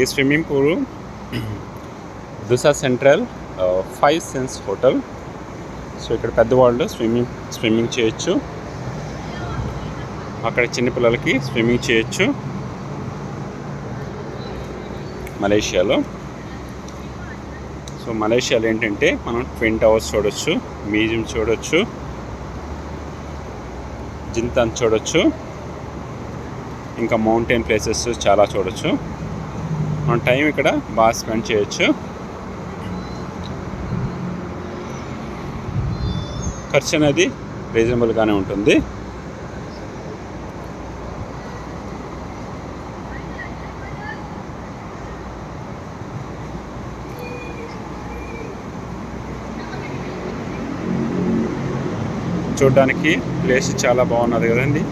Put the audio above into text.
ఈ swimming pool దుసా central 5 sense hotel. So ఇక్కడ పెద్దవాళ్ళు స్విమ్మింగ్ చేయొచ్చు, అక్కడ చిన్నపిల్లలకి స్విమ్మింగ్ చేయొచ్చు. మలేషియాలో ఏంటంటే మనం ట్విన్ టవర్స్ చూడొచ్చు, మ్యూజియం చూడొచ్చు, జింతాన్ చూడొచ్చు, ఇంకా మౌంటైన్ ప్లేసెస్ చాలా చూడొచ్చు. మన టైం ఇక్కడ బాగా స్పెండ్ చేయొచ్చు. ఖర్చు అనేది రీజనబుల్గానే ఉంటుంది. చూడడానికి ప్లేస్ చాలా బాగున్నది కదండి.